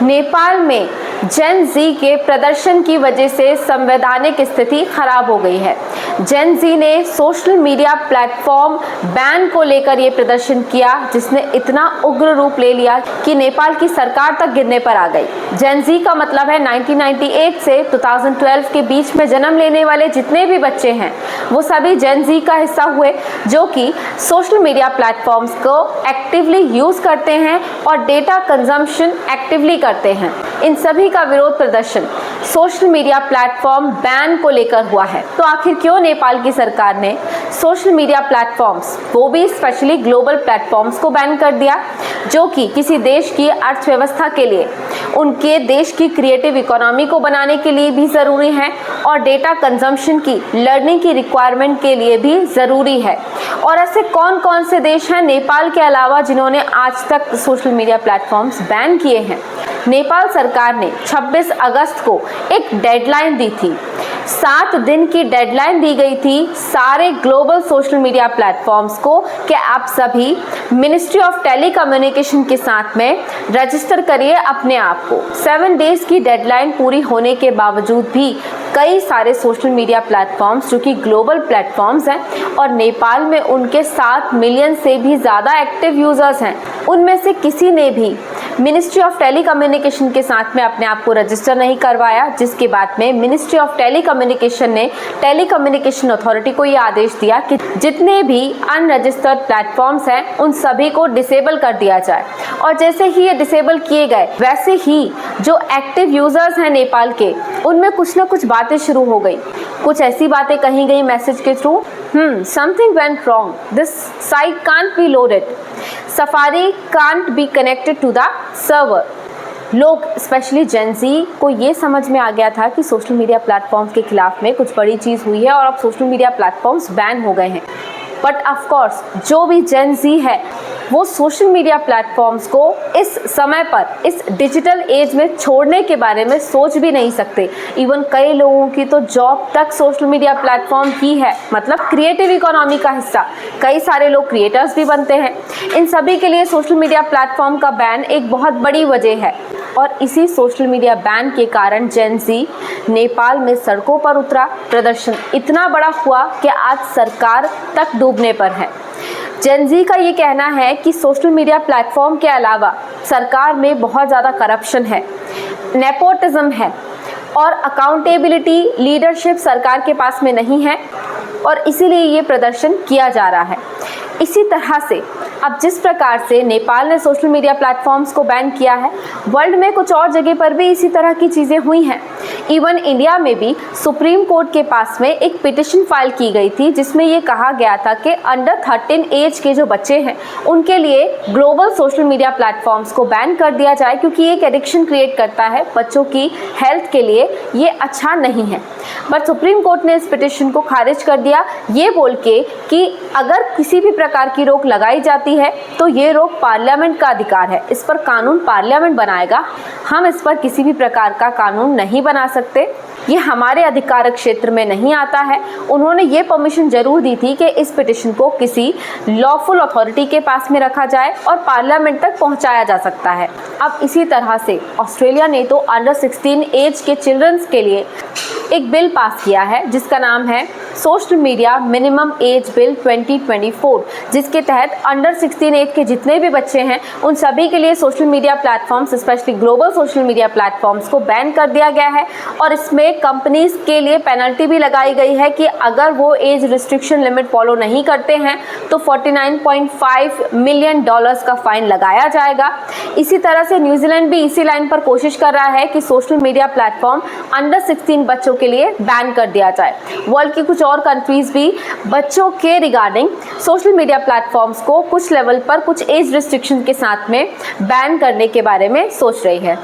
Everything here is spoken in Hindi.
नेपाल में जेन जी के प्रदर्शन की वजह से संवैधानिक स्थिति खराब हो गई है। जेन जी ने सोशल मीडिया प्लेटफॉर्म बैन को लेकर ये प्रदर्शन किया, जिसने इतना उग्र रूप ले लिया कि नेपाल की सरकार तक गिरने पर आ गई। जेन जी का मतलब है 1998 से 2012 के बीच में जन्म लेने वाले जितने भी बच्चे हैं वो सभी जेन जी का हिस्सा हुए, जो कि सोशल मीडिया प्लेटफॉर्म्स को एक्टिवली यूज करते हैं और डेटा कंजम्पशन एक्टिवली करते हैं। इन सभी का विरोध प्रदर्शन सोशल मीडिया प्लेटफॉर्म बैन को लेकर हुआ है। तो आखिर क्यों नेपाल की सरकार ने सोशल मीडिया प्लेटफॉर्म्स, वो भी स्पेशली ग्लोबल प्लेटफॉर्म्स को बैन कर दिया, जो कि किसी देश की अर्थव्यवस्था के लिए, उनके देश की क्रिएटिव इकोनॉमी को बनाने के लिए भी ज़रूरी है और डेटा कंजम्पशन की, लर्निंग की रिक्वायरमेंट के लिए भी ज़रूरी है। और ऐसे कौन कौन से देश हैं नेपाल के अलावा जिन्होंने आज तक सोशल मीडिया प्लेटफॉर्म्स बैन किए हैं? नेपाल सरकार ने 26 अगस्त को एक डेडलाइन दी थी। 7 दिन की डेडलाइन दी गई थी सारे ग्लोबल सोशल मीडिया प्लेटफॉर्म्स को कि आप सभी मिनिस्ट्री ऑफ टेलीकम्युनिकेशन के साथ में रजिस्टर करिए अपने आप को। 7 डेज की डेडलाइन पूरी होने के बावजूद भी कई सारे सोशल मीडिया प्लेटफॉर्म्स, जो कि ग्लोबल प्लेटफॉर्म्स हैं और नेपाल में उनके 7 मिलियन से भी ज़्यादा एक्टिव यूज़र्स हैं, उनमें से किसी ने भी मिनिस्ट्री ऑफ टेलीकम्युनिकेशन के साथ में अपने आप को रजिस्टर नहीं करवाया, जिसके बाद में मिनिस्ट्री ऑफ टेलीकम्युनिकेशन ने टेलीकम्युनिकेशन अथॉरिटी को ये आदेश दिया कि जितने भी अनरजिस्टर्ड प्लेटफॉर्म्स हैं उन सभी को डिसेबल कर दिया जाए। और जैसे ही ये डिसेबल किए गए, वैसे ही जो एक्टिव यूजर्स हैं नेपाल के, उनमें कुछ ना कुछ बातें शुरू हो गई। कुछ ऐसी बातें कही गई मैसेज के through, something went wrong, this site can't be loaded, Safari can't be connected to the server। लोग स्पेशली जेन जी को ये समझ में आ गया था कि सोशल मीडिया प्लेटफॉर्म्स के खिलाफ में कुछ बड़ी चीज़ हुई है और अब सोशल मीडिया प्लेटफॉर्म्स बैन हो गए हैं। बट ऑफ कोर्स जो भी जेन जी है वो सोशल मीडिया प्लेटफॉर्म्स को इस समय पर, इस डिजिटल एज में छोड़ने के बारे में सोच भी नहीं सकते। इवन कई लोगों की तो जॉब तक सोशल मीडिया प्लेटफॉर्म की है, मतलब क्रिएटिव इकोनॉमी का हिस्सा। कई सारे लोग क्रिएटर्स भी बनते हैं। इन सभी के लिए सोशल मीडिया प्लेटफॉर्म का बैन एक बहुत बड़ी वजह है और इसी सोशल मीडिया बैन के कारण जेन जी नेपाल में सड़कों पर उतरा। प्रदर्शन इतना बड़ा हुआ कि आज सरकार तक डूबने पर है। जेन जी का ये कहना है कि सोशल मीडिया प्लेटफॉर्म के अलावा सरकार में बहुत ज़्यादा करप्शन है, नेपोटिज्म है और अकाउंटेबिलिटी, लीडरशिप सरकार के पास में नहीं है और इसीलिए ये प्रदर्शन किया जा रहा है। इसी तरह से अब जिस प्रकार से नेपाल ने सोशल मीडिया प्लेटफॉर्म्स को बैन किया है, वर्ल्ड में कुछ और जगह पर भी इसी तरह की चीज़ें हुई हैं। इवन इंडिया में भी सुप्रीम कोर्ट के पास में एक पिटिशन फाइल की गई थी, जिसमें ये कहा गया था कि अंडर 13 एज के जो बच्चे हैं उनके लिए ग्लोबल सोशल मीडिया प्लेटफॉर्म्स को बैन कर दिया जाए, क्योंकि ये एक एडिक्शन क्रिएट करता है, बच्चों की हेल्थ के लिए ये अच्छा नहीं है। बट सुप्रीम कोर्ट ने इस पिटिशन को खारिज कर दिया, ये बोल के कि अगर किसी भी प्रकार की रोक लगाई जाती है तो ये रोक पार्लियामेंट का अधिकार है, इस पर कानून पार्लियामेंट बनाएगा, हम इस पर किसी भी प्रकार का कानून नहीं बना सकते, ये हमारे अधिकार क्षेत्र में नहीं आता है। उन्होंने ये परमिशन जरूर दी थी कि इस पिटिशन को किसी लॉफुल अथॉरिटी के पास में रखा जाए और पार्लियामेंट तक पहुंचाया जा सकता है। अब इसी तरह से ऑस्ट्रेलिया ने तो अंडर 16 एज के चिल्ड्रंस के लिए एक बिल पास किया है जिसका नाम है social media minimum age bill 2024, जिसके तहत अंडर 16 एज के जितने भी बच्चे हैं उन सभी के लिए social media platforms, specially global social media platforms को बैन कर दिया गया है। और इसमें कंपनीज के लिए पेनल्टी भी लगाई गई है कि अगर वो एज रिस्ट्रिक्शन लिमिट फॉलो नहीं करते हैं तो $49.5 मिलियन का फाइन लगाया जाएगा। इसी तरह से न्यूजीलैंड भी इसी लाइन पर कोशिश कर रहा है कि सोशल मीडिया प्लेटफॉर्म अंडर 16 बच्चों के लिए बैन कर दिया जाए। वर्ल्ड की कुछ और कंट्रीज भी बच्चों के रिगार्डिंग सोशल मीडिया प्लेटफॉर्म्स को कुछ लेवल पर कुछ एज रिस्ट्रिक्शन के साथ में बैन करने के बारे में सोच रही है।